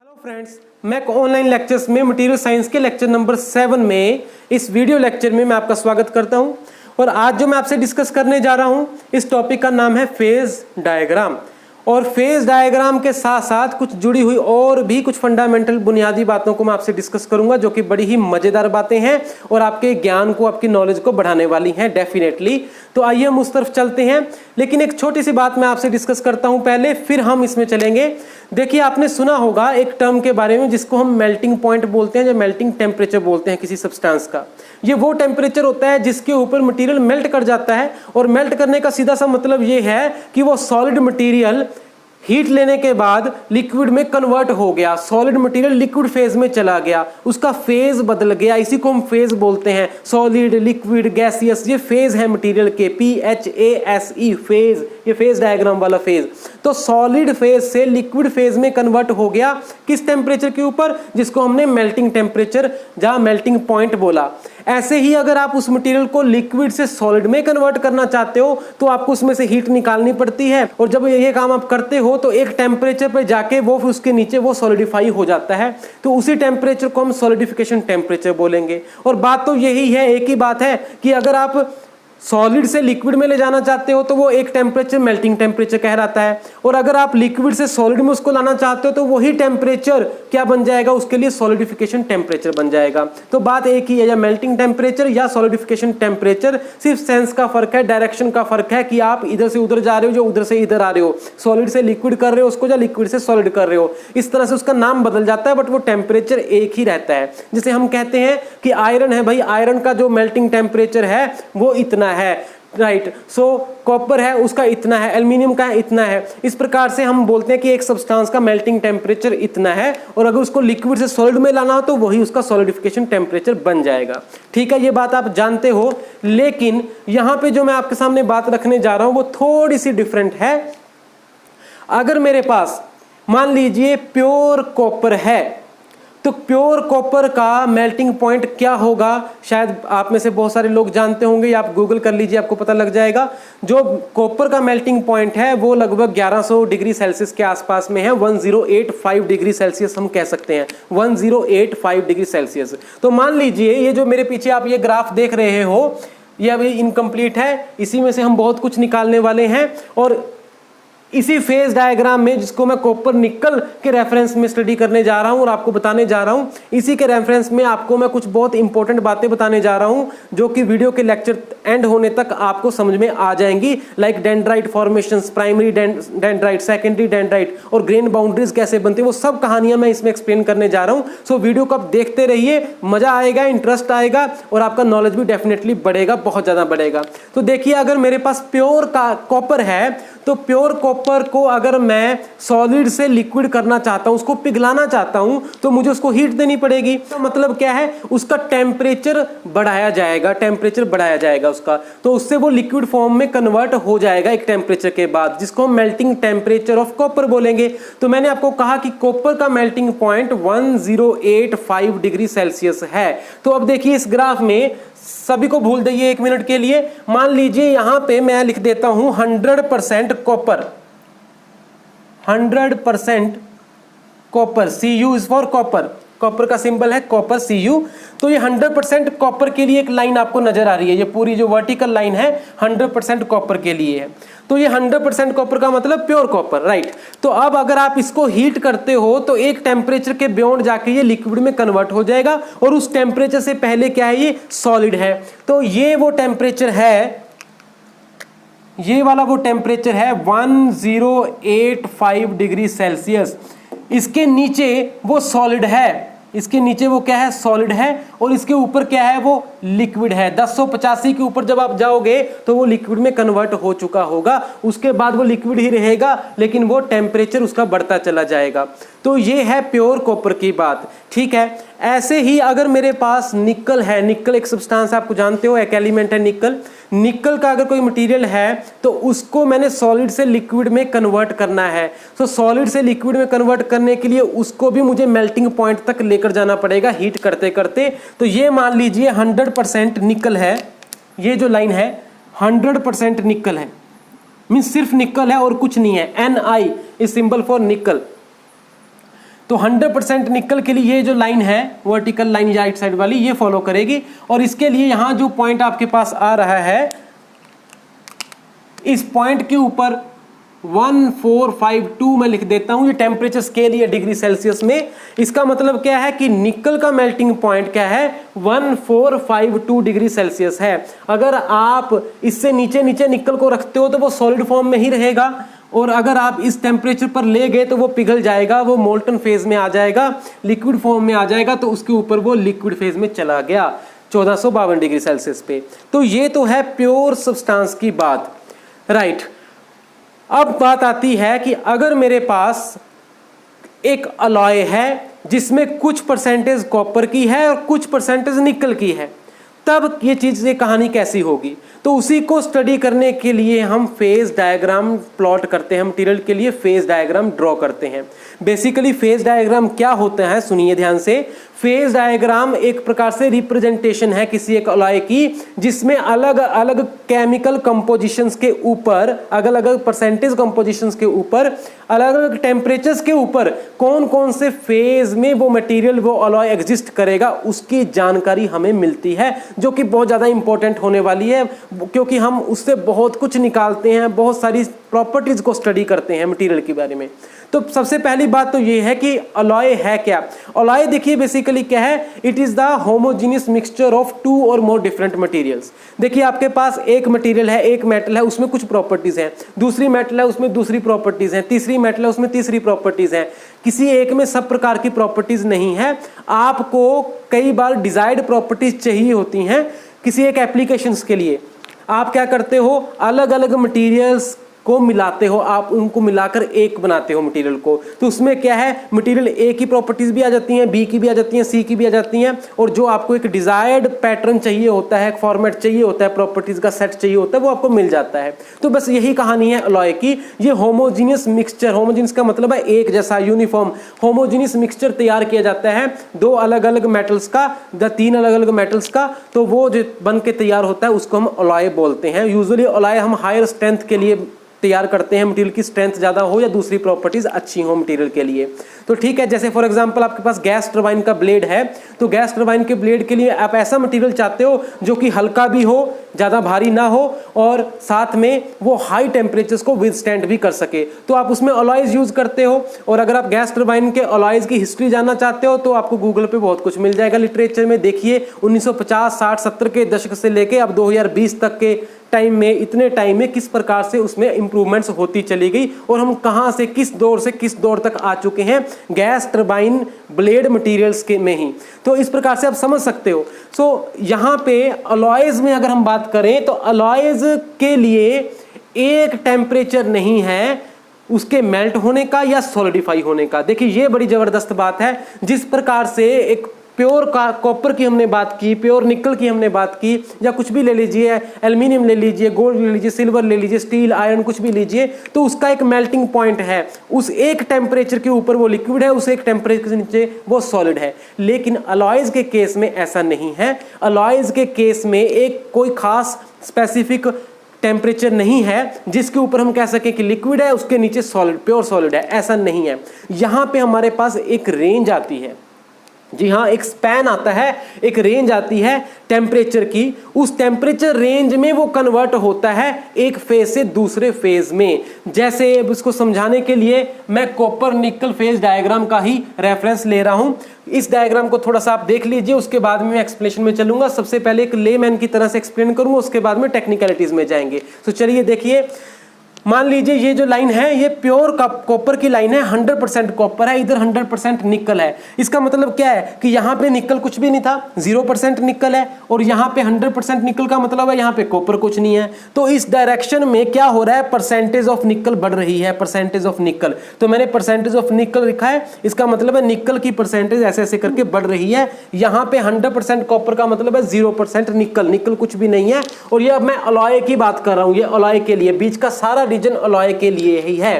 Hello friends, मैं online lectures में material science के लेक्चर नंबर 7 में इस वीडियो लेक्चर में मैं आपका स्वागत करता हूं। और आज जो मैं आपसे डिस्कस करने जा रहा हूं, इस टॉपिक का नाम है फेज डायग्राम। और फेज डायग्राम के साथ साथ कुछ जुड़ी हुई और भी कुछ फंडामेंटल बुनियादी बातों को मैं आपसे डिस्कस करूंगा, जो कि बड़ी ही मजेदार बातें हैं और आपके ज्ञान को, आपकी नॉलेज को बढ़ाने वाली हैं डेफिनेटली। तो आइए हम उस तरफ चलते हैं, लेकिन एक छोटी सी बात मैं आपसे डिस्कस करता हूं पहले, फिर हम इसमें चलेंगे। देखिए, आपने सुना होगा एक टर्म के बारे में जिसको हम मेल्टिंग पॉइंट बोलते हैं, जो मेल्टिंग टेम्परेचर बोलते हैं किसी सब्सटेंस का। ये वो टेम्परेचर होता है जिसके ऊपर मटेरियल मेल्ट कर जाता है, और मेल्ट करने का सीधा सा मतलब ये है कि वो सॉलिड मटेरियल हीट लेने के बाद लिक्विड में कन्वर्ट हो गया, सॉलिड मटेरियल लिक्विड फेज में चला गया, उसका फेज बदल गया। इसी को हम फेज बोलते हैं। सॉलिड, लिक्विड, गैसियस, ये फेज है मटेरियल के, PHASE फेज, ये फेज डायग्राम वाला फेज। तो सॉलिड फेज से लिक्विड फेज में कन्वर्ट हो गया किस टेम्परेचर के ऊपर, जिसको हमने मेल्टिंग टेम्परेचर जहां मेल्टिंग पॉइंट बोला। ऐसे ही अगर आप उस मटेरियल को लिक्विड से सॉलिड में कन्वर्ट करना चाहते हो तो आपको उसमें से हीट निकालनी पड़ती है, और जब ये काम आप करते हो तो एक टेम्परेचर पे जाके वो उसके नीचे वो सॉलिडिफाई हो जाता है। तो उसी टेम्परेचर को हम सॉलिडिफिकेशन टेम्परेचर बोलेंगे। और बात तो यही है, एक ही बात है कि अगर आप सॉलिड से लिक्विड में ले जाना चाहते हो तो वो एक टेम्परेचर मेल्टिंग टेम्परेचर कहलाता है, और अगर आप लिक्विड से सॉलिड में उसको लाना चाहते हो तो वही टेम्परेचर क्या बन जाएगा, उसके लिए सॉलिडिफिकेशन टेम्परेचर बन जाएगा। तो बात एक ही है, या मेल्टिंग टेम्परेचर या सॉलिडिफिकेशन टेम्परेचर, सिर्फ सेंस का फर्क है, डायरेक्शन का फर्क है कि आप इधर से उधर जा रहे हो, जो उधर से इधर आ रहे हो, सॉलिड से लिक्विड कर रहे हो उसको, या लिक्विड से सॉलिड कर रहे हो। इस तरह से उसका नाम बदल जाता है, बट वो टेम्परेचर एक ही रहता है। जैसे हम कहते हैं कि आयरन है, भाई आयरन का जो मेल्टिंग टेम्परेचर है वो इतना है, राइट। सो कॉपर है, उसका इतना है, एल्युमिनियम का है इतना है। इस प्रकार से हम बोलते हैं कि एक सब्सटेंस का मेल्टिंग टेम्परेचर इतना है, और अगर उसको लिक्विड से सॉलिड में लाना हो तो वही उसका सॉलिडिफिकेशन टेम्परेचर बन जाएगा। ठीक है, ये बात आप जानते हो। लेकिन यहां पे जो मैं आपके सामने बात रखने जा रहा हूं वो थोड़ी सी डिफरेंट है। अगर मेरे पास मान लीजिए प्योर कॉपर है, तो प्योर कॉपर का मेल्टिंग पॉइंट क्या होगा, शायद आप में से बहुत सारे लोग जानते होंगे, या आप गूगल कर लीजिए, आपको पता लग जाएगा। जो कॉपर का मेल्टिंग पॉइंट है वो लगभग 1100 डिग्री सेल्सियस के आसपास में है, 1085 डिग्री सेल्सियस हम कह सकते हैं, 1085 डिग्री सेल्सियस। तो मान लीजिए ये जो मेरे पीछे आप ये ग्राफ देख रहे हो, ये अभी इनकम्प्लीट है, इसी में से हम बहुत कुछ निकालने वाले हैं। और इसी फेज डायग्राम में, जिसको मैं कॉपर निकल के रेफरेंस में स्टडी करने जा रहा हूं और आपको बताने जा रहा हूं, इसी के रेफरेंस में आपको मैं कुछ बहुत इंपॉर्टेंट बातें बताने जा रहा हूं, जो कि वीडियो के लेक्चर एंड होने तक आपको समझ में आ जाएंगी। Like dendrite formations, primary dendrite, secondary dendrite, और ग्रेन बाउंड्रीज कैसे बनती है, वो सब कहानियां मैं इसमें एक्सप्लेन करने जा रहा हूं। सो वीडियो को आप देखते रहिए, मजा आएगा, इंटरेस्ट आएगा, और आपका नॉलेज भी डेफिनेटली बढ़ेगा, बहुत ज्यादा बढ़ेगा। तो देखिए, अगर मेरे पास प्योर कॉपर है, तो प्योर कॉपर को अगर मैं सॉलिड से लिक्विड करना चाहता हूं, उसको पिघलाना चाहता हूं, तो मुझे उसको हीट देनी पड़ेगी। तो मतलब क्या है, उसका टेम्परेचर बढ़ाया जाएगा, टेम्परेचर बढ़ाया जाएगा उसका, तो उससे वो लिक्विड फॉर्म में कन्वर्ट हो जाएगा एक टेम्परेचर के बाद, जिसको हम मेल्टिंग टेम्परेचर ऑफ कॉपर बोलेंगे। तो मैंने आपको कहा कि कॉपर का मेल्टिंग पॉइंट 1085 डिग्री सेल्सियस है। तो अब देखिए, इस ग्राफ में सभी को भूल जाइए 1 मिनट के लिए। मान लीजिए यहां पे मैं लिख देता हूं 100% copper, 100% copper, Cu is for copper, copper का सिंबल है कॉपर, Cu। तो ये 100% कॉपर के लिए एक लाइन आपको नजर आ रही है, ये पूरी जो वर्टिकल लाइन है 100% कॉपर के लिए है। तो ये 100% कॉपर का मतलब प्योर कॉपर, राइट। तो अब अगर आप इसको हीट करते हो तो एक टेम्परेचर के बियॉन्ड जाके ये लिक्विड में कन्वर्ट हो जाएगा, और उस टेम्परेचर से पहले क्या है, ये सॉलिड है। तो ये वो टेम्परेचर है, ये वाला वो टेम्परेचर है 1085 डिग्री सेल्सियस। इसके नीचे वो सॉलिड है, इसके नीचे वो क्या है, सॉलिड है, और इसके ऊपर क्या है, वो लिक्विड है। 1085 के ऊपर जब आप जाओगे तो वो लिक्विड में कन्वर्ट हो चुका होगा, उसके बाद वो लिक्विड ही रहेगा, लेकिन वो टेम्परेचर उसका बढ़ता चला जाएगा। तो ये है प्योर कॉपर की बात, ठीक है। ऐसे ही अगर मेरे पास निकल है, निकल एक सब्सटेंस आपको जानते हो, एक एलिमेंट है निकल। निकल का अगर कोई मटेरियल है तो उसको मैंने सॉलिड से लिक्विड में कन्वर्ट करना है। तो सॉलिड से लिक्विड में कन्वर्ट करने के लिए उसको भी मुझे मेल्टिंग पॉइंट तक लेकर जाना पड़ेगा हीट करते करते। तो ये मान लीजिए 100% निकल है, ये जो लाइन है 100% निकल है, मींस सिर्फ निकल है और कुछ नहीं है। Ni इज सिंबल फॉर निकल। तो 100% निकल के लिए ये जो लाइन है वर्टिकल लाइन राइट साइड वाली ये फॉलो करेगी। और इसके लिए यहां जो पॉइंट आपके पास आ रहा है, इस पॉइंट के ऊपर 1452 मैं लिख देता हूं, ये टेम्परेचर स्केल है डिग्री सेल्सियस में। इसका मतलब क्या है कि निकल का मेल्टिंग पॉइंट क्या है, 1452 डिग्री सेल्सियस है। अगर आप इससे नीचे नीचे निकल को रखते हो तो वो सॉलिड फॉर्म में ही रहेगा, और अगर आप इस टेम्परेचर पर ले गए तो वो पिघल जाएगा, वो मोल्टन फेज में आ जाएगा, लिक्विड फॉर्म में आ जाएगा, तो उसके ऊपर वो लिक्विड फेज में चला गया 1452 डिग्री सेल्सियस पे। तो ये तो है प्योर सब्सटेंस की बात, राइट। अब बात आती है कि अगर मेरे पास एक अलॉय है जिसमें कुछ परसेंटेज कॉपर की है और कुछ परसेंटेज निकल की है, तब ये चीज़, ये कहानी कैसी होगी। तो उसी को स्टडी करने के लिए हम फेज डायग्राम प्लॉट करते हैं, मटेरियल के लिए फेज डायग्राम ड्रॉ करते हैं। बेसिकली फेज डायग्राम क्या होता है, सुनिए ध्यान से। फेज डायग्राम एक प्रकार से रिप्रेजेंटेशन है किसी एक अलॉय की, जिसमें अलग अलग केमिकल कंपोजिशंस के ऊपर, अलग अलग परसेंटेज कंपोजिशंस के ऊपर, अलग अलग टेम्परेचर्स के ऊपर कौन कौन से फेज में वो मटेरियल, वो अलॉय एग्जिस्ट करेगा, उसकी जानकारी हमें मिलती है, जो कि बहुत ज़्यादा इंपॉर्टेंट होने वाली है, क्योंकि हम उससे बहुत कुछ निकालते हैं, बहुत सारी प्रॉपर्टीज को स्टडी करते हैं मटेरियल के बारे में। तो सबसे पहली बात तो ये है कि अलॉय है क्या। अलॉय देखिए बेसिकली क्या है, it is the homogeneous mixture of two और मोर डिफरेंट मटेरियल्स। देखिए आपके पास एक मटेरियल है, एक मेटल है, उसमें कुछ प्रॉपर्टीज हैं, दूसरी मेटल है उसमें दूसरी प्रॉपर्टीज हैं, तीसरी मेटल है उसमें तीसरी प्रॉपर्टीज हैं। किसी एक में सब प्रकार की प्रॉपर्टीज नहीं है। आपको कई बार डिजायर्ड प्रॉपर्टीज चाहिए होती हैं किसी एक एप्लीकेशंस के लिए। आप क्या करते हो, अलग अलग मटेरियल्स को मिलाते हो, आप उनको मिलाकर एक बनाते हो मटेरियल को। तो उसमें क्या है, मटेरियल ए की प्रॉपर्टीज भी आ जाती हैं, बी की भी आ जाती हैं, सी की भी आ जाती हैं, और जो आपको एक डिजायर्ड पैटर्न चाहिए होता है, एक फॉर्मेट चाहिए होता है, प्रॉपर्टीज का सेट चाहिए होता है, वो आपको मिल जाता है। तो बस यही कहानी है अलॉय की। ये होमोजीनियस मिक्सचर, होमोजीनियस का मतलब है एक जैसा, यूनिफॉर्म। होमोजीनियस मिक्सचर तैयार किया जाता है दो अलग अलग मेटल्स का, तीन अलग अलग मेटल्स का, तो वो जो बन के तैयार होता है उसको हम अलॉय बोलते हैं। यूजुअली अलॉय हम हायर स्ट्रेंथ के लिए तैयार करते हैं, मटेरियल की स्ट्रेंथ ज़्यादा हो या दूसरी प्रॉपर्टीज अच्छी हो मटेरियल के लिए। तो ठीक है, जैसे फॉर एग्जांपल आपके पास गैस टरबाइन का ब्लेड है, तो गैस टरबाइन के ब्लेड के लिए आप ऐसा मटेरियल चाहते हो जो कि हल्का भी हो, ज़्यादा भारी ना हो, और साथ में वो हाई टेम्परेचर्स को विदस्टैंड भी कर सके, तो आप उसमें अलॉयज यूज़ करते हो। और अगर आप गैस टरबाइन के अलॉयज की हिस्ट्री जानना चाहते हो तो आपको गूगल पे बहुत कुछ मिल जाएगा, लिटरेचर में देखिए 1950, 60, 70 के दशक से लेके अब 2020 तक के टाइम में, इतने टाइम में किस प्रकार से उसमें इंप्रूवमेंट्स होती चली गई, और हम कहां से किस दौर तक आ चुके हैं गैस टरबाइन ब्लेड मटेरियल्स के में ही। तो इस प्रकार से आप समझ सकते हो। सो यहाँ पे अलॉयज में अगर हम बात करें तो अलॉयज के लिए एक टेम्परेचर नहीं है उसके मेल्ट होने का या सॉलिडिफाई होने का। देखिए ये बड़ी जबरदस्त बात है। जिस प्रकार से एक प्योर कॉपर की हमने बात की, प्योर निकल की हमने बात की, या कुछ भी ले लीजिए, एल्युमिनियम ले लीजिए, गोल्ड ले लीजिए, सिल्वर ले लीजिए, स्टील, आयरन, कुछ भी लीजिए, तो उसका एक मेल्टिंग पॉइंट है। उस एक टेम्परेचर के ऊपर वो लिक्विड है, उस एक टेम्परेचर के नीचे वो सॉलिड है। लेकिन अलॉयज के केस में ऐसा नहीं है। अलॉयज के केस में एक कोई खास स्पेसिफिक टेम्परेचर नहीं है जिसके ऊपर हम कह सकें कि लिक्विड है, उसके नीचे सॉलिड, प्योर सॉलिड है, ऐसा नहीं है। यहाँ पे हमारे पास एक रेंज आती है, जी हाँ, एक स्पैन आता है, एक रेंज आती है टेम्परेचर की। उस टेम्परेचर रेंज में वो कन्वर्ट होता है एक फेज से दूसरे फेज में। जैसे अब इसको समझाने के लिए मैं कॉपर निकल फेज डायग्राम का ही रेफरेंस ले रहा हूं। इस डायग्राम को थोड़ा सा आप देख लीजिए, उसके बाद में मैं एक्सप्लेनेशन में चलूंगा। सबसे पहले एक लेमैन की तरह से एक्सप्लेन करूंगा, उसके बाद में टेक्निकलिटीज में जाएंगे। तो चलिए देखिए, मान लीजिए ये जो लाइन है ये प्योर कॉपर की लाइन है, 100% कॉपर है, इधर 100% निकल है। इसका मतलब क्या है कि यहाँ पे निकल कुछ भी नहीं था, 0% निकल है, और यहाँ पे 100% निकल का मतलब है यहाँ पे कॉपर कुछ नहीं है। तो इस डायरेक्शन में क्या हो रहा है, परसेंटेज ऑफ निकल बढ़ रही है, परसेंटेज ऑफ निकल। तो मैंने परसेंटेज ऑफ निकल लिखा है, इसका मतलब है निकल की परसेंटेज ऐसे ऐसे करके बढ़ रही है। यहाँ पे 100% कॉपर का मतलब है 0% निकल, निकल कुछ भी नहीं है। और ये अब मैं अलॉय की बात कर रहा हूँ, ये अलॉय के लिए बीच का सारा रीजन अलॉय के लिए ही है।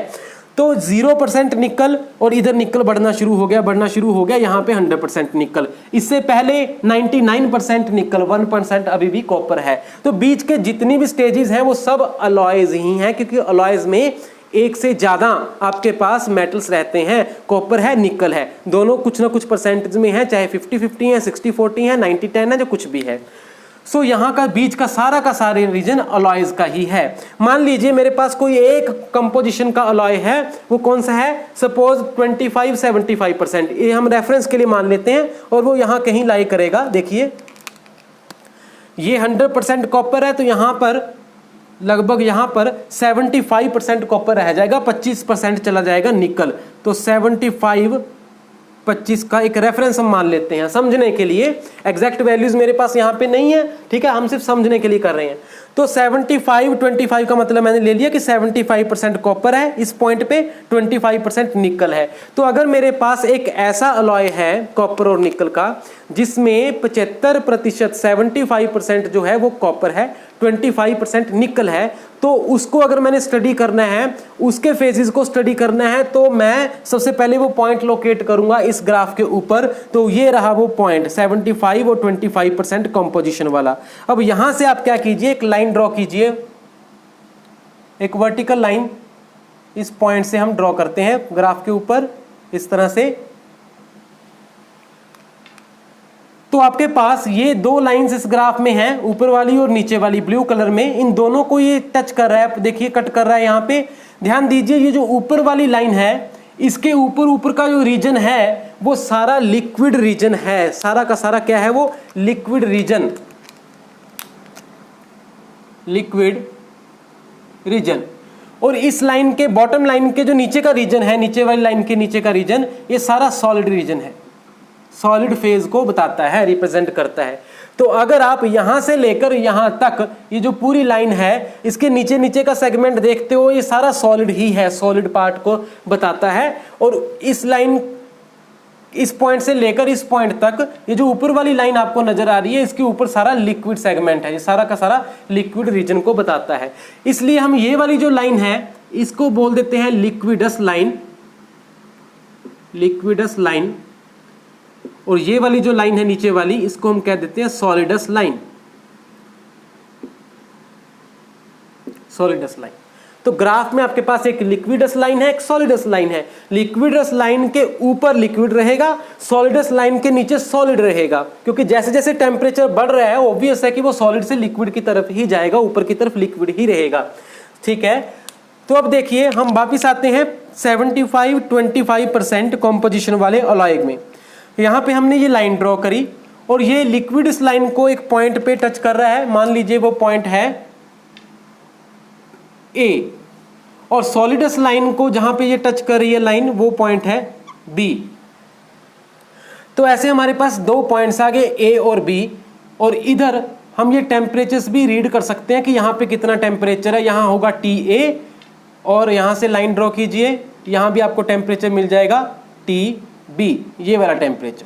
तो 0% निकल और इधर निकल बढ़ना शुरू हो गया, यहाँ पे 100% निकल। इससे पहले 99% निकल, 1% अभी भी कॉपर है। तो बीच के जितनी भी स्टेजेस हैं वो सब अलॉयज ही हैं, क्योंकि अलॉयज में एक से ज़्यादा आपके पास मेटल्स रहते हैं, कॉपर है, निकल है, दोनों कुछ ना कुछ परसेंटेज में है, चाहे 50-50 है, 60-40 है, 90-10 है, जो कुछ भी है। सो यहाँ का बीच का सारे रीजन अलॉयज का ही है। मान लीजिए मेरे पास कोई एक कंपोजिशन का अलॉय है, वो कौन सा है, सपोज 25-75%, ये हम रेफरेंस के लिए मान लेते हैं, और वो यहाँ कहीं लाई करेगा। देखिए ये 100% कॉपर है, तो यहाँ पर लगभग यहाँ पर 75% कॉपर रह जाएगा, 25% चला जाएगा निकल। तो 75-25 का एक रेफरेंस हम मान लेते हैं समझने के लिए। एग्जैक्ट वैल्यूज मेरे पास यहाँ पे नहीं है, ठीक है, हम सिर्फ समझने के लिए कर रहे हैं। तो 75-25 का मतलब मैंने ले लिया कि 75% कॉपर है इस पॉइंट पे, 25% निकल है। तो अगर मेरे पास एक ऐसा अलॉय है कॉपर और निकल का जिसमें 75% 75% जो है वो कॉपर है, 25% निकल है, तो उसको अगर मैंने स्टडी करना है, उसके फेजेस को स्टडी करना है, तो मैं सबसे पहले वो पॉइंट लोकेट करूंगा इस ग्राफ के ऊपर। तो ये रहा वो पॉइंट 75 और 25% कंपोजिशन वाला। अब यहां से आप क्या कीजिए, एक लाइन ड्रॉ कीजिए, एक वर्टिकल लाइन इस पॉइंट से हम ड्रॉ करते हैं ग्राफ के ऊपर इस तरह से। तो आपके पास ये दो लाइंस इस ग्राफ में हैं, ऊपर वाली और नीचे वाली ब्लू कलर में, इन दोनों को ये टच कर रहा है, देखिए कट कर रहा है। यहाँ पे ध्यान दीजिए, ये जो ऊपर वाली लाइन है, इसके ऊपर का जो रीजन है वो सारा लिक्विड रीजन है, सारा का सारा क्या है, वो लिक्विड रीजन, लिक्विड रीजन। और इस लाइन के बॉटम लाइन के जो नीचे का रीजन है, नीचे वाली लाइन के नीचे का रीजन, ये सारा सॉलिड रीजन है, सॉलिड फेज को बताता है, रिप्रेजेंट करता है। तो अगर आप यहां से लेकर यहां तक ये जो पूरी लाइन है, इसके नीचे नीचे का सेगमेंट देखते हो, ये सारा सॉलिड ही है, सॉलिड पार्ट को बताता है। और इस लाइन, इस पॉइंट से लेकर इस पॉइंट तक, ये जो ऊपर वाली लाइन आपको नजर आ रही है, इसके ऊपर सारा लिक्विड सेगमेंट है, ये सारा का सारा लिक्विड रीजन को बताता है। इसलिए हम ये वाली जो लाइन है इसको बोल देते हैं लिक्विडस लाइन, लिक्विडस लाइन। और ये वाली जो लाइन है नीचे वाली, इसको हम कह देते हैं सॉलिडस लाइन, सॉलिडस लाइन। तो ग्राफ में आपके पास एक लिक्विडस लाइन है, एक सॉलिडस लाइन है। लिक्विडस लाइन के ऊपर लिक्विड रहेगा, सॉलिडस लाइन के नीचे सॉलिड रहेगा, क्योंकि जैसे जैसे टेम्परेचर बढ़ रहा है ऑब्वियस है कि वो सॉलिड से लिक्विड की तरफ ही जाएगा, ऊपर की तरफ लिक्विड ही रहेगा, ठीक है। तो अब देखिए हम वापिस आते हैं 75-25% कॉम्पोजिशन वाले अलॉय में। यहाँ पे हमने ये लाइन ड्रॉ करी और ये लिक्विड इस लाइन को एक पॉइंट पे टच कर रहा है, मान लीजिए वो पॉइंट है ए, और सॉलिडस लाइन को जहां पे ये टच कर रही है लाइन, वो पॉइंट है बी। तो ऐसे हमारे पास दो पॉइंट्स आ गए ए और बी, और इधर हम ये टेम्परेचर्स भी रीड कर सकते हैं कि यहाँ पे कितना टेम्परेचर है। यहाँ होगा TA, और यहाँ से लाइन ड्रॉ कीजिए, यहाँ भी आपको टेम्परेचर मिल जाएगा TB, ये वाला टेम्परेचर।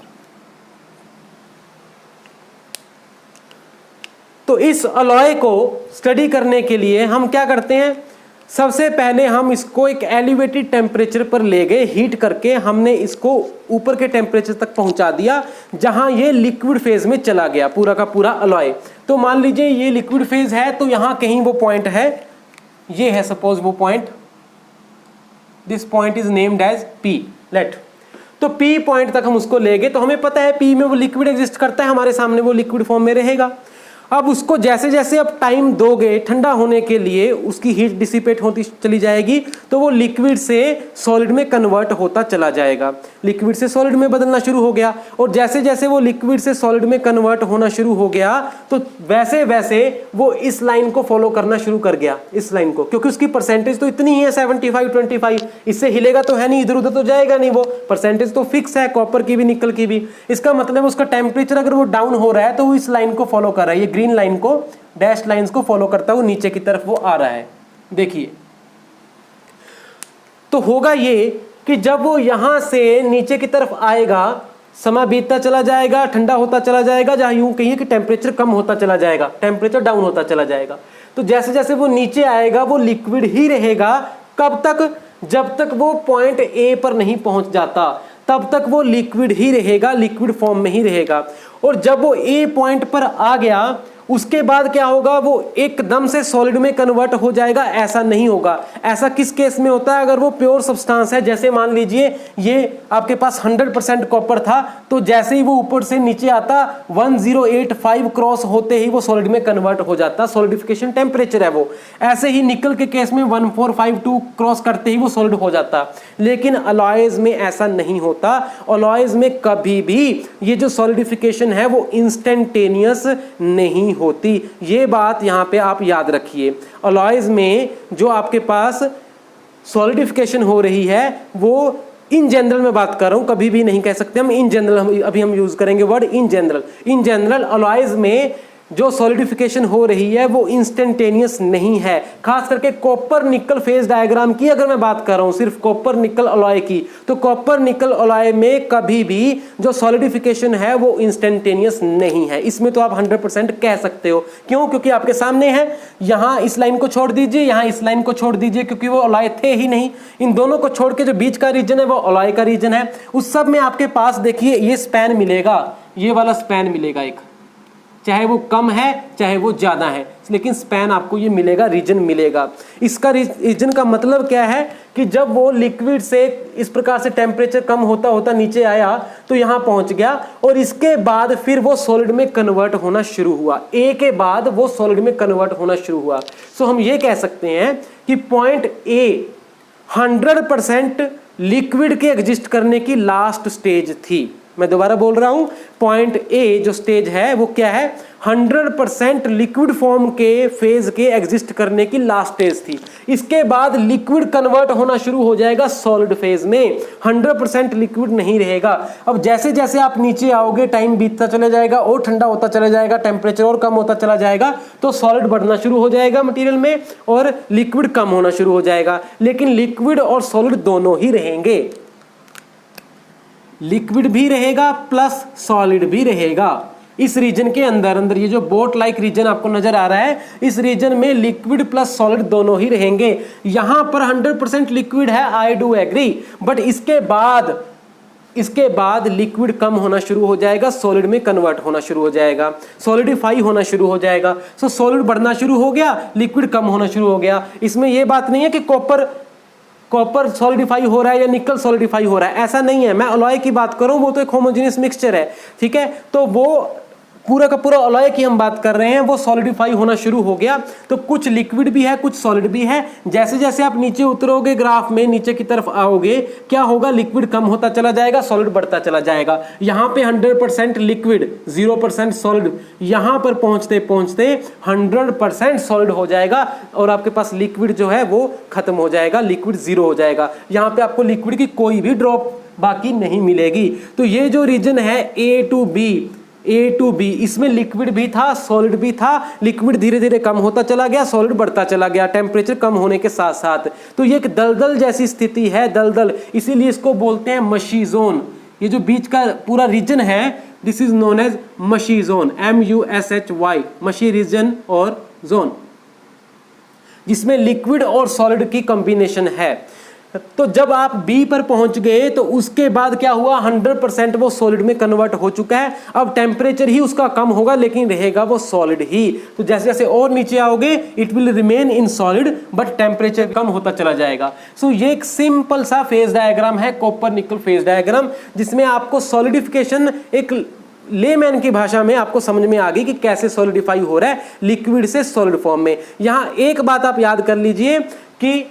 तो इस अलॉय को स्टडी करने के लिए हम क्या करते हैं, सबसे पहले हम इसको एक एलिवेटेड टेम्परेचर पर ले गए, हीट करके हमने इसको ऊपर के टेम्परेचर तक पहुंचा दिया जहां ये लिक्विड फेज में चला गया पूरा का पूरा अलॉय। तो मान लीजिए ये लिक्विड फेज है, तो यहां कहीं वो पॉइंट है, ये है सपोज वो point, this point is named as P, let. तो P पॉइंट तक हम उसको ले गए, तो हमें पता है P में वो लिक्विड एग्जिस्ट करता है, हमारे सामने वो लिक्विड फॉर्म में रहेगा। अब उसको जैसे जैसे अब टाइम दोगे ठंडा होने के लिए, उसकी हीट डिसिपेट होती चली जाएगी, तो वो लिक्विड से सॉलिड में कन्वर्ट होता चला जाएगा, लिक्विड से सॉलिड में बदलना शुरू हो गया। और जैसे जैसे वो लिक्विड से सॉलिड में कन्वर्ट होना शुरू हो गया, तो वैसे वैसे वो इस लाइन को फॉलो करना शुरू कर गया, इस लाइन को, क्योंकि उसकी परसेंटेज तो इतनी ही है 75-25, इससे हिलेगा तो है नहीं, इधर उधर तो जाएगा नहीं, वो परसेंटेज तो फिक्स है, कॉपर की भी निकल की भी। इसका मतलब उसका टेम्परेचर अगर वो डाउन हो रहा है तो वो इस लाइन को फॉलो कर रहा है, ये ग्रीन लाइन को, डैश लाइंस को फॉलो करता हुआ नीचे की तरफ वो आ रहा है, देखिए। तो होगा ये कि जब वो यहां से नीचे की तरफ आएगा, समय बीतता चला जाएगा, ठंडा होता चला जाएगा, जहां यूं कहिए कि टेम्परेचर कम होता चला जाएगा, टेम्परेचर डाउन होता चला जाएगा। तो जैसे जैसे वो नीचे आएगा वो लिक्विड ही रहेगा, कब तक, जब तक वो पॉइंट ए पर नहीं पहुंच जाता, तब तक वो लिक्विड ही रहेगा, लिक्विड फॉर्म में ही रहेगा। और जब वो ए पॉइंट पर आ गया उसके बाद क्या होगा, वो एकदम से सॉलिड में कन्वर्ट हो जाएगा, ऐसा नहीं होगा। ऐसा किस केस में होता है, अगर वो प्योर सब्सटेंस है, जैसे मान लीजिए ये आपके पास 100% कॉपर था, तो जैसे ही वो ऊपर से नीचे आता 1085 क्रॉस होते ही वो सॉलिड में कन्वर्ट हो जाता, सॉलिडिफिकेशन टेम्परेचर है वो। ऐसे ही निकल के केस में 1452 क्रॉस करते ही वो सॉलिड हो जाता। लेकिन अलॉयज में ऐसा नहीं होता। अलॉयज में कभी भी ये जो सॉलिडिफिकेशन है वो इंस्टेंटेनियस नहीं होती। ये बात यहां पे आप याद रखिए। अलॉयज में जो आपके पास सॉलिडिफिकेशन हो रही है वो इन जनरल में बात कर रहा हूं, कभी भी नहीं कह सकते हम इन जनरल, अभी हम यूज करेंगे word in general. In general alloys में जो सॉलिडिफिकेशन हो रही है वो इंस्टेंटेनियस नहीं है। खास करके कॉपर निकल फेज डायग्राम की अगर मैं बात कर रहा हूं, सिर्फ कॉपर निकल अलॉय की, तो कॉपर निकल अलॉय में कभी भी जो सॉलिडिफिकेशन है वो इंस्टेंटेनियस नहीं है। इसमें तो आप 100% कह सकते हो। क्यों? क्योंकि आपके सामने है, यहां इस लाइन को छोड़ दीजिए, यहां इस लाइन को छोड़ दीजिए, क्योंकि वो अलॉय थे ही नहीं। इन दोनों को छोड़ के जो बीच का रीजन है वो अलॉय का रीजन है। उस सब में आपके पास देखिए ये स्पैन मिलेगा, ये वाला स्पैन मिलेगा एक, चाहे वो कम है चाहे वो ज्यादा है, लेकिन स्पैन आपको ये मिलेगा, रीजन मिलेगा। इसका रीजन का मतलब क्या है कि जब वो लिक्विड से इस प्रकार से टेम्परेचर कम होता होता नीचे आया तो यहां पहुंच गया, और इसके बाद फिर वो सॉलिड में कन्वर्ट होना शुरू हुआ। ए के बाद वो सॉलिड में कन्वर्ट होना शुरू हुआ। सो हम ये कह सकते हैं कि पॉइंट ए 100% लिक्विड के एग्जिस्ट करने की लास्ट स्टेज थी। मैं दोबारा बोल रहा हूं, पॉइंट ए जो स्टेज है वो क्या है, 100% लिक्विड फॉर्म के फेज के एग्जिस्ट करने की लास्ट स्टेज थी। इसके बाद लिक्विड कन्वर्ट होना शुरू हो जाएगा सॉलिड फेज में, 100% लिक्विड नहीं रहेगा। अब जैसे जैसे आप नीचे आओगे टाइम बीतता चला जाएगा और ठंडा होता चला जाएगा, टेम्परेचर और कम होता चला जाएगा, तो सॉलिड बढ़ना शुरू हो जाएगा मटेरियल में और लिक्विड कम होना शुरू हो जाएगा। लेकिन लिक्विड और सॉलिड दोनों ही रहेंगे, लिक्विड भी रहेगा प्लस सॉलिड भी रहेगा। इस रीजन के अंदर अंदर ये जो बोट लाइक रीजन आपको नजर आ रहा है, इस रीजन में लिक्विड प्लस सॉलिड दोनों ही रहेंगे। यहां पर 100% लिक्विड है, आई डू एग्री, बट इसके बाद लिक्विड कम होना शुरू हो जाएगा, सॉलिड में कन्वर्ट होना शुरू हो जाएगा, सॉलिडिफाई होना शुरू हो जाएगा। सो सॉलिड बढ़ना शुरू हो गया, लिक्विड कम होना शुरू हो गया। इसमें यह बात नहीं है कि कॉपर सॉलिडिफाई हो रहा है या निकल सॉलिडिफाई हो रहा है, ऐसा नहीं है। मैं अलॉय की बात कर रहा हूं, वो तो एक होमोजेनियस मिक्सचर है, ठीक है। तो वो पूरा का पूरा अलॉय की हम बात कर रहे हैं, वो सॉलिडिफाई होना शुरू हो गया। तो कुछ लिक्विड भी है कुछ सॉलिड भी है। जैसे जैसे आप नीचे उतरोगे ग्राफ में, नीचे की तरफ आओगे, क्या होगा, लिक्विड कम होता चला जाएगा, सॉलिड बढ़ता चला जाएगा। यहां पे 100% लिक्विड 0% सॉलिड, यहां पर पहुंचते पहुंचते 100% सॉलिड हो जाएगा और आपके पास लिक्विड जो है वो खत्म हो जाएगा, लिक्विड जीरो हो जाएगा। यहां पे आपको लिक्विड की कोई भी ड्रॉप बाकी नहीं मिलेगी। तो ये जो रीजन है ए टू बी, इसमें लिक्विड भी था सॉलिड भी था। लिक्विड धीरे धीरे कम होता चला गया, सॉलिड बढ़ता चला गया टेम्परेचर कम होने के साथ साथ। तो ये एक दलदल जैसी स्थिति है, दलदल, इसीलिए इसको बोलते हैं मशी जोन। ये जो बीच का पूरा रीजन है, दिस इज नोन एज मशी जोन, MUSHY, मशी रीजन और जोन, जिसमें लिक्विड और सॉलिड की कॉम्बिनेशन है। तो जब आप बी पर पहुंच गए तो उसके बाद क्या हुआ, 100% वो सॉलिड में कन्वर्ट हो चुका है। अब टेम्परेचर ही उसका कम होगा लेकिन रहेगा वो सॉलिड ही। तो जैसे जैसे और नीचे आओगे it will remain in solid but temperature कम होता चला जाएगा। सो ये एक सिंपल सा फेज डायग्राम है, कॉपर निकल फेज डायग्राम, जिसमें आपको सॉलिडिफिकेशन एक लेमैन की भाषा में आपको समझ में आ गई कि कैसे सॉलिडिफाई हो रहा है लिक्विड से सॉलिड फॉर्म में। यहां एक बात आप याद कर लीजिए कि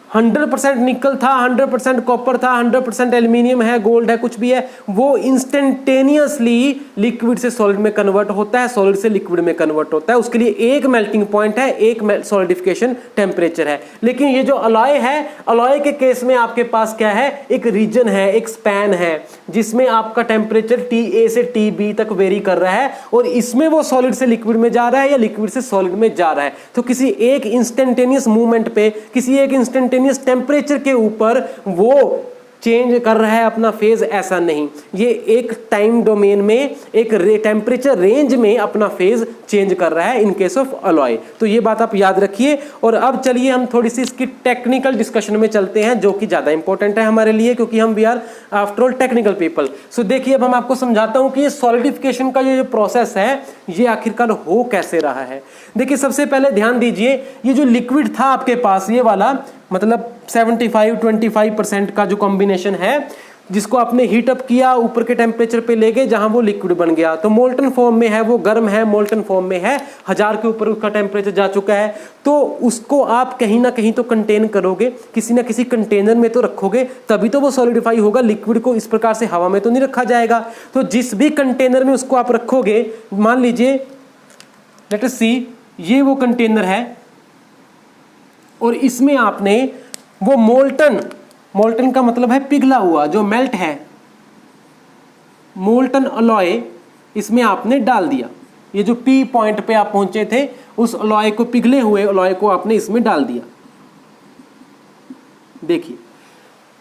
100% निकल था, 100% कॉपर था, 100% एल्यूमिनियम है, गोल्ड है, कुछ भी है, वो इंस्टेंटेनियसली लिक्विड से सॉलिड में कन्वर्ट होता है, सॉलिड से लिक्विड में कन्वर्ट होता है। उसके लिए एक मेल्टिंग पॉइंट है, एक सॉलिडिफिकेशन टेम्परेचर है। लेकिन ये जो अलॉय है, अलॉय के केस में आपके पास क्या है, एक रीजन है, एक स्पैन है, जिसमें आपका टेम्परेचर TA से TB तक वेरी कर रहा है और इसमें वो सॉलिड से लिक्विड में जा रहा है या लिक्विड से सॉलिड में जा रहा है। तो किसी एक इंस्टेंटेनियस मूवमेंट पे, किसी एक इंस्टेंटेनियस टेम्परेचर के ऊपर वो चेंज कर रहा है अपना फेज, ऐसा नहीं। ये एक टाइम डोमेन में, एक टेम्परेचर रेंज में अपना फेज चेंज कर रहा है इन केस ऑफ अलॉय। तो ये बात आप याद रखिए। और अब चलिए हम थोड़ी सी इसकी टेक्निकल डिस्कशन में चलते हैं, जो कि ज्यादा इंपॉर्टेंट है हमारे लिए, क्योंकि हम we are after all technical people. So देखिए अब हम आपको समझाता हूं कि ये सॉलिडिफिकेशन का ये जो प्रोसेस है ये आखिरकार हो कैसे रहा है। देखिए सबसे पहले ध्यान दीजिए, ये जो लिक्विड था आपके पास ये वाला, मतलब 75-25% का जो कॉम्बिनेशन है, जिसको आपने हीट अप किया, ऊपर के टेम्परेचर पे ले गए जहां वो लिक्विड बन गया, तो मोल्टन फॉर्म में है, वो गर्म है, मोल्टन फॉर्म में है, 1000 के ऊपर उसका टेम्परेचर जा चुका है। तो उसको आप कहीं ना कहीं तो कंटेन करोगे, किसी ना किसी कंटेनर में तो रखोगे, तभी तो वो सॉलिडिफाई होगा। लिक्विड को इस प्रकार से हवा में तो नहीं रखा जाएगा। तो जिस भी कंटेनर में उसको आप रखोगे, मान लीजिए लेट अस सी ये वो कंटेनर है और इसमें आपने वो मोल्टन का मतलब है पिघला हुआ, जो मेल्ट है, मोल्टन अलॉय इसमें आपने डाल दिया। ये जो पी पॉइंट पे आप पहुंचे थे, उस अलॉय को, पिघले हुए अलॉय को आपने इसमें डाल दिया। देखिए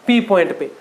पी पॉइंट पे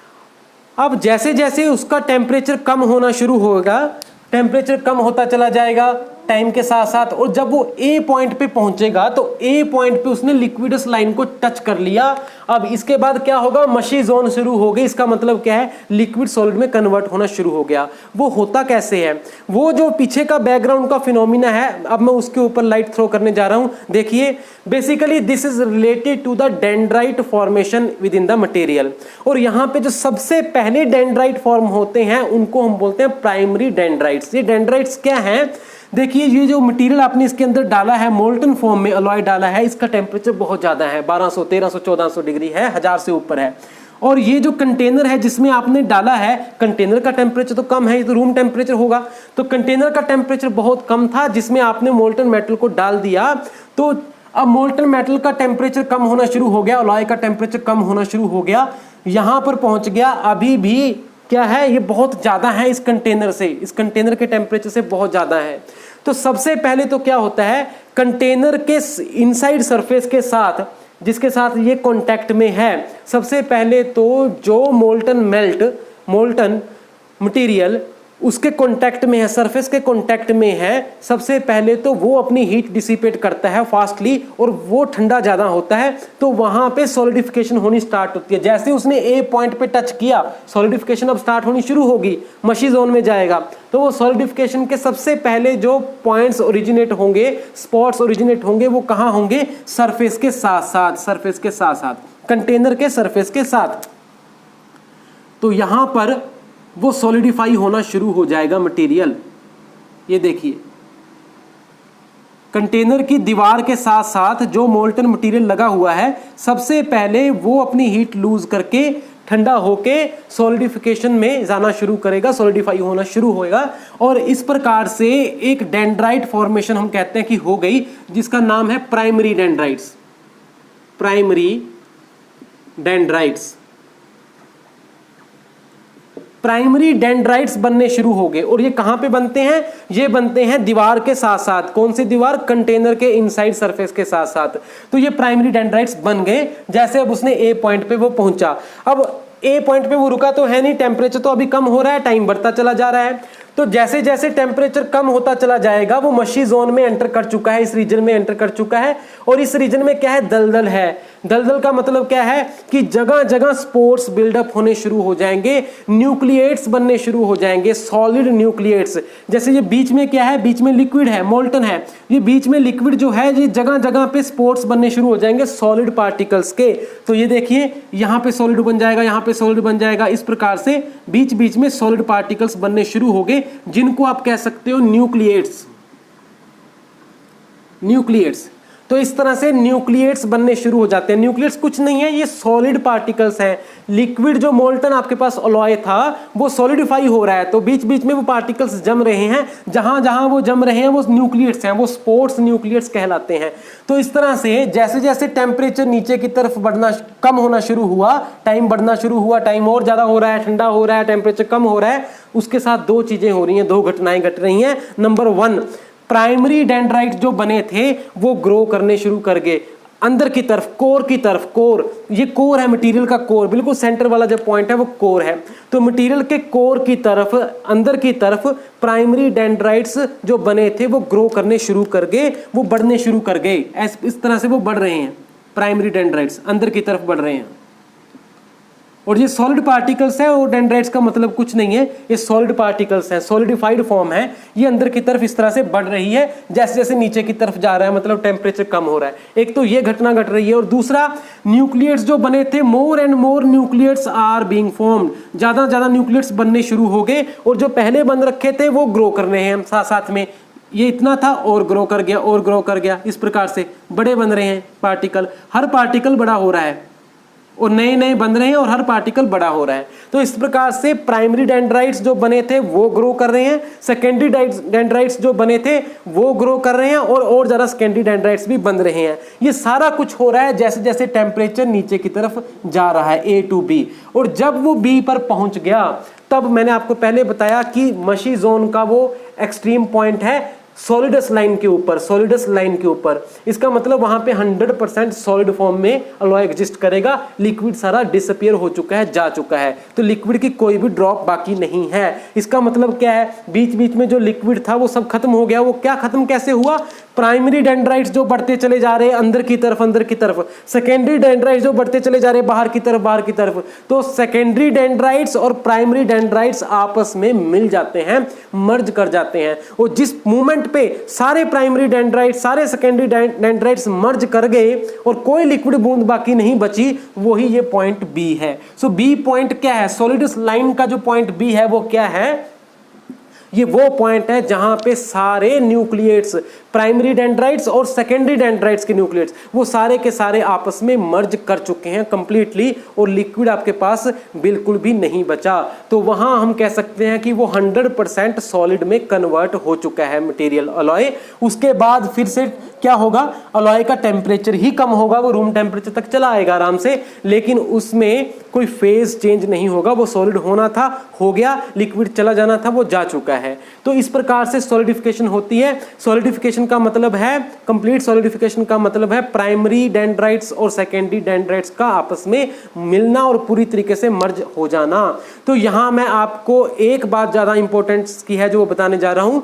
अब जैसे जैसे उसका टेम्परेचर कम होना शुरू होगा, टेम्परेचर कम होता चला जाएगा टाइम के साथ साथ, और जब वो ए पॉइंट पे पहुंचेगा तो ए पॉइंट पे उसने लिक्विडस लाइन को टच कर लिया। अब इसके बाद क्या होगा, मशी जोन शुरू हो गई। इसका मतलब क्या है, लिक्विड सॉलिड में कन्वर्ट होना शुरू हो गया। वो होता कैसे है, वो जो पीछे का बैकग्राउंड का फिनोमिना है, अब मैं उसके ऊपर लाइट थ्रो करने जा रहा हूं। देखिए basically this is related to the dendrite formation within the material. और यहाँ पे जो सबसे पहले डेंड्राइट फॉर्म होते हैं उनको हम बोलते हैं प्राइमरी डेंड्राइट्स। ये डेंड्राइट्स क्या हैं, देखिए ये जो मटेरियल आपने इसके अंदर डाला है, मोल्टन फॉर्म में अलॉय डाला है, इसका टेम्परेचर बहुत ज़्यादा है, 1200, 1300, 1400 डिग्री है, 1000 से ऊपर है। और ये जो कंटेनर है जिसमें आपने डाला है, कंटेनर का टेम्परेचर तो कम है, ये तो रूम टेम्परेचर होगा। तो कंटेनर का टेम्परेचर बहुत कम था जिसमें आपने मोल्टन मेटल को डाल दिया। तो अब मोल्टन मेटल का टेम्परेचर कम होना शुरू हो गया, अलॉय का टेम्परेचर कम होना शुरू हो गया, यहाँ पर पहुँच गया। अभी भी क्या है, ये बहुत ज़्यादा है इस कंटेनर से, इस कंटेनर के टेम्परेचर से बहुत ज़्यादा है। तो सबसे पहले तो क्या होता है, कंटेनर के इनसाइड सरफेस के साथ, जिसके साथ ये कांटेक्ट में है, सबसे पहले तो जो मोल्टन मटेरियल उसके कांटेक्ट में है, सरफेस के कांटेक्ट में है, सबसे पहले तो वो अपनी हीट डिसिपेट करता है फास्टली, और वो ठंडा ज़्यादा होता है, तो वहाँ पे सॉलिडिफिकेशन होनी स्टार्ट होती है। जैसे उसने ए पॉइंट पे टच किया, सॉलिडिफिकेशन अब स्टार्ट होनी शुरू होगी, मशी जोन में जाएगा। तो वो सॉलिडिफिकेशन के सबसे पहले जो पॉइंट्स ओरिजिनेट होंगे, स्पॉट्स ओरिजिनेट होंगे, वो कहाँ होंगे, सरफेस के साथ, कंटेनर के सरफेस के साथ। तो यहाँ पर वो सॉलिडिफाई होना शुरू हो जाएगा मटेरियल। ये देखिए कंटेनर की दीवार के साथ साथ जो मोल्टन मटेरियल लगा हुआ है, सबसे पहले वो अपनी हीट लूज करके ठंडा होके सॉलिडिफिकेशन में जाना शुरू करेगा, सॉलिडिफाई होना शुरू होएगा। और इस प्रकार से एक डेंड्राइट फॉर्मेशन हम कहते हैं कि हो गई, जिसका नाम है प्राइमरी डेंड्राइट्स। प्राइमरी डेंड्राइट्स बनने शुरू हो गए। और ये कहां पे बनते हैं, ये बनते हैं दीवार के साथ साथ। कौन सी दीवार, कंटेनर के इनसाइड सरफेस के साथ साथ। तो ये प्राइमरी डेंड्राइट्स बन गए। जैसे अब उसने ए पॉइंट पे वो पहुंचा, अब ए पॉइंट पे वो रुका तो है नहीं, टेम्परेचर तो अभी कम हो रहा है, टाइम बढ़ता चला जा रहा है। तो जैसे जैसे टेम्परेचर कम होता चला जाएगा, वो मशी जोन में एंटर कर चुका है, इस रीजन में एंटर कर चुका है। और इस रीजन में क्या है, दलदल है। दलदल का मतलब क्या है कि जगह जगह स्पोर्स बिल्डअप होने शुरू हो जाएंगे, न्यूक्लिएट्स बनने शुरू हो जाएंगे, सॉलिड न्यूक्लिएट्स। जैसे ये बीच में क्या है, बीच में लिक्विड है, मोल्टन है, ये बीच में लिक्विड जो है, ये जगह जगह पे स्पोर्स बनने शुरू हो जाएंगे सॉलिड पार्टिकल्स के। तो ये देखिए यहाँ पे सॉलिड बन जाएगा, यहाँ पे सॉलिड बन जाएगा, इस प्रकार से बीच बीच में सॉलिड पार्टिकल्स बनने शुरू हो गए, जिनको आप कह सकते हो न्यूक्लिएट्स। तो इस तरह से न्यूक्लिएट्स बनने शुरू हो जाते हैं। न्यूक्लिएट्स कुछ नहीं है, ये सॉलिड पार्टिकल्स हैं। लिक्विड जो मोल्टन आपके पास अलॉय था, वो सॉलिडिफाई हो रहा है, तो बीच बीच में वो पार्टिकल्स जम रहे हैं। जहां जहां वो जम रहे हैं वो न्यूक्लिएट्स हैं, वो स्पोर्ट्स न्यूक्लिएट्स कहलाते हैं। तो इस तरह से जैसे जैसे टेम्परेचर नीचे की तरफ बढ़ना, कम होना शुरू हुआ, टाइम बढ़ना शुरू हुआ, टाइम और ज्यादा हो रहा है, ठंडा हो रहा है, टेम्परेचर कम हो रहा है, उसके साथ दो चीजें हो रही हैं, दो घटनाएं घट रही हैं। नंबर 1, प्राइमरी डेंड्राइट जो बने थे वो ग्रो करने शुरू कर गए अंदर की तरफ, कोर की तरफ। कोर, ये कोर है मटेरियल का कोर, बिल्कुल सेंटर वाला जो पॉइंट है वो कोर है। तो मटेरियल के कोर की तरफ, अंदर की तरफ प्राइमरी डेंड्राइट्स जो बने थे वो ग्रो करने शुरू कर गए, वो बढ़ने शुरू कर गए। इस तरह से वो बढ़ रहे हैं, प्राइमरी डेंड्राइट्स अंदर की तरफ बढ़ रहे हैं। और ये सॉलिड पार्टिकल्स है और डेंड्राइट्स का मतलब कुछ नहीं है, ये सॉलिड पार्टिकल्स हैं, सॉलिडिफाइड फॉर्म है। ये अंदर की तरफ इस तरह से बढ़ रही है जैसे जैसे नीचे की तरफ जा रहा है, मतलब टेम्परेचर कम हो रहा है। एक तो ये घटना घट रही है और दूसरा न्यूक्लियट्स जो बने थे, more and more nucleates are being formed, ज्यादा से ज्यादा न्यूक्लियट्स बनने शुरू हो गए और जो पहले बन रखे थे वो ग्रो कर रहे हैं साथ साथ में। ये इतना था और ग्रो कर गया और ग्रो कर गया, इस प्रकार से बड़े बन रहे हैं पार्टिकल, हर पार्टिकल बड़ा हो रहा है और नए नए बन रहे हैं और हर पार्टिकल बड़ा हो रहा है। तो इस प्रकार से प्राइमरी डेंड्राइट्स जो बने थे वो ग्रो कर रहे हैं, सेकेंडरी डेंड्राइट्स जो बने थे वो ग्रो कर रहे हैं और ज़्यादा सेकेंडरी डेंड्राइट्स भी बन रहे हैं। ये सारा कुछ हो रहा है जैसे जैसे टेम्परेचर नीचे की तरफ जा रहा है A to B। और जब वो B पर पहुंच गया तब मैंने आपको पहले बताया कि मशी जोन का वो एक्सट्रीम पॉइंट है सॉलिडस लाइन के ऊपर, सॉलिडस लाइन के ऊपर। इसका मतलब वहां पे 100% सॉलिड फॉर्म में अलॉय एग्जिस्ट करेगा, लिक्विड सारा डिसअपियर हो चुका है, जा चुका है, तो लिक्विड की कोई भी ड्रॉप बाकी नहीं है। इसका मतलब क्या है, बीच बीच में जो लिक्विड था वो सब खत्म हो गया। वो क्या खत्म कैसे हुआ, प्राइमरी डेंड्राइट्स जो बढ़ते चले जा रहे हैं अंदर की तरफ, सेकेंडरी डेंड्राइट्स जो बढ़ते चले जा रहे हैं बाहर की तरफ, तो सेकेंडरी डेंड्राइट्स और प्राइमरी डेंड्राइट्स आपस में मिल जाते हैं, मर्ज कर जाते हैं। और जिस मूवमेंट पे सारे प्राइमरी डेंड्राइट्स सारे सेकेंडरी डेंड्राइट्स मर्ज कर गए और कोई लिक्विड बूंद बाकी नहीं बची, वही ये पॉइंट बी है। सो बी पॉइंट क्या है, सॉलिडस लाइन का जो पॉइंट बी है वो क्या है, ये वो पॉइंट है जहां पे सारे न्यूक्लिएट्स, प्राइमरी डेंड्राइट्स और सेकेंडरी डेंड्राइट्स के न्यूक्लिएट्स वो सारे के सारे आपस में मर्ज कर चुके हैं कंप्लीटली और लिक्विड आपके पास बिल्कुल भी नहीं बचा। तो वहां हम कह सकते हैं कि वो 100% सॉलिड में कन्वर्ट हो चुका है मटेरियल अलॉय। उसके बाद फिर से क्या होगा, अलॉय का टेम्परेचर ही कम होगा, वो रूम टेम्परेचर तक चला आएगा आराम से, लेकिन उसमें कोई फेज चेंज नहीं होगा। वो सॉलिड होना था, हो गया, लिक्विड चला जाना था, वो जा चुका है। तो इस प्रकार से सॉलिडिफिकेशन होती है। सॉलिडिफिकेशन का मतलब है, कंप्लीट सॉलिडिफिकेशन का मतलब है प्राइमरी डेंड्राइट्स और सेकेंडरी डेंड्राइट्स का आपस में मिलना और पूरी तरीके से मर्ज हो जाना। तो यहां मैं आपको एक बात ज्यादा इंपॉर्टेंस की है जो वो बताने जा रहा हूं,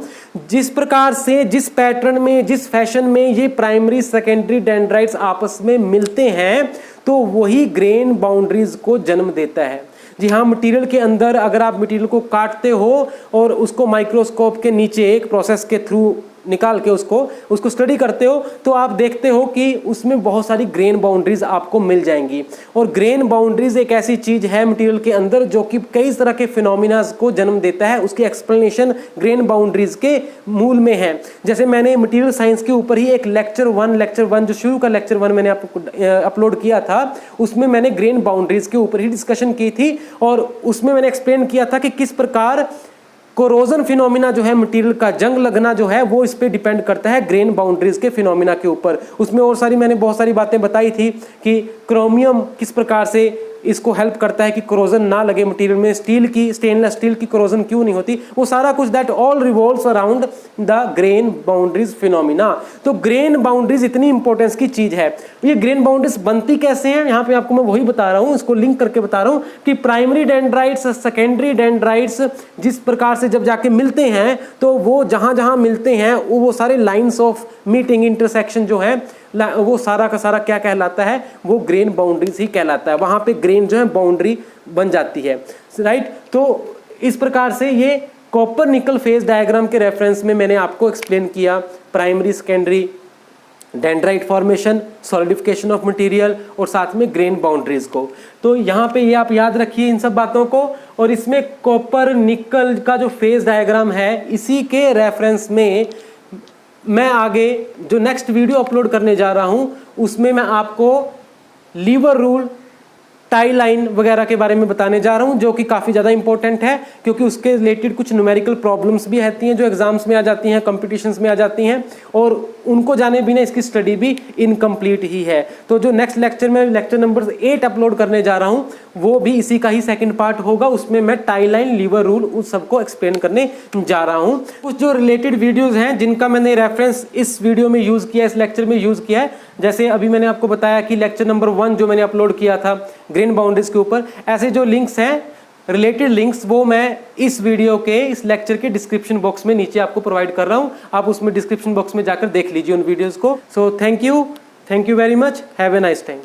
जिस प्रकार से, जिस पैटर्न में, जिस फैशन में ये प्राइमरी सेकेंडरी डेंड्राइट्स आपस में मिलते हैं, तो वही ग्रेन बाउंड्रीज को जन्म देता है। जी हाँ, मटेरियल के अंदर अगर आप मटेरियल को काटते हो और उसको माइक्रोस्कोप के नीचे एक प्रोसेस के थ्रू निकाल के उसको स्टडी करते हो, तो आप देखते हो कि उसमें बहुत सारी ग्रेन बाउंड्रीज आपको मिल जाएंगी। और ग्रेन बाउंड्रीज एक ऐसी चीज है मटेरियल के अंदर जो कि कई तरह के फिनोमिना को जन्म देता है। उसकी एक्सप्लेनेशन ग्रेन बाउंड्रीज के मूल में है। जैसे मैंने मटेरियल साइंस के ऊपर ही एक लेक्चर वन जो शुरू का लेक्चर 1 मैंने आपको अपलोड किया था, उसमें मैंने ग्रेन बाउंड्रीज के ऊपर ही डिस्कशन की थी और उसमें मैंने एक्सप्लेन किया था कि किस प्रकार कोरोजन फिनोमिना जो है, मटेरियल का जंग लगना जो है, वो इस पे डिपेंड करता है ग्रेन बाउंड्रीज के फिनोमिना के ऊपर। उसमें और सारी मैंने बहुत सारी बातें बताई थी कि क्रोमियम किस प्रकार से इसको हेल्प करता है कि कोरोजन ना लगे मटेरियल में, स्टेनलेस स्टील की कोरोजन क्यों नहीं होती, वो सारा कुछ that all revolves around the grain boundaries phenomena. तो ग्रेन बाउंड्रीज इतनी इंपॉर्टेंस की चीज है। ये ग्रेन बाउंड्रीज बनती कैसे हैं, यहाँ पे आपको मैं वही बता रहा हूँ, इसको लिंक करके बता रहा हूँ कि प्राइमरी डेंड्राइट्स, सेकेंडरी डेंड्राइट्स जिस प्रकार से जब जाके मिलते हैं, तो वो जहां जहां मिलते हैं वो सारे लाइन्स ऑफ मीटिंग, इंटरसेक्शन जो है, वो सारा का सारा क्या कहलाता है, वो ग्रेन बाउंड्रीज ही कहलाता है। वहां पे ग्रेन जो है बाउंड्री बन जाती है, राइट। तो इस प्रकार से ये कॉपर निकल फेज डायग्राम के रेफरेंस में मैंने आपको एक्सप्लेन किया primary secondary dendrite formation, solidification of material और साथ में ग्रेन बाउंड्रीज को। तो यहाँ पे ये आप याद रखिए इन सब बातों को। और इसमें कॉपर निकल का जो फेज डायग्राम है, इसी के रेफरेंस में मैं आगे जो नेक्स्ट वीडियो अपलोड करने जा रहा हूं, उसमें मैं आपको लीवर रूल, टाई लाइन वगैरह के बारे में बताने जा रहा हूं, जो कि काफ़ी ज़्यादा इंपॉर्टेंट है क्योंकि उसके रिलेटेड कुछ न्यूमेरिकल प्रॉब्लम्स भी रहती हैं जो एग्जाम्स में आ जाती हैं, कॉम्पिटिशन्स में आ जाती हैं, और उनको जाने बिना इसकी स्टडी भी इनकम्प्लीट ही है। तो जो नेक्स्ट लेक्चर में लेक्चर नंबर 8 अपलोड करने जा रहा हूँ, वो भी इसी का ही सेकंड पार्ट होगा। उसमें मैं टाई लाइन, लीवर रूल उस सबको एक्सप्लेन करने जा रहा हूँ। कुछ जो रिलेटेड वीडियोज़ हैं जिनका मैंने रेफरेंस इस वीडियो में यूज़ किया, इस लेक्चर में यूज़ किया है, जैसे अभी मैंने आपको बताया कि लेक्चर नंबर 1 जो मैंने अपलोड किया था ग्रेन बाउंड्रीज के ऊपर, ऐसे जो लिंक्स हैं, रिलेटेड लिंक्स, वो मैं इस वीडियो के, इस लेक्चर के डिस्क्रिप्शन बॉक्स में नीचे आपको प्रोवाइड कर रहा हूँ। आप उसमें डिस्क्रिप्शन बॉक्स में जाकर देख लीजिए उन वीडियोज़ को। So thank you very much, have a nice time.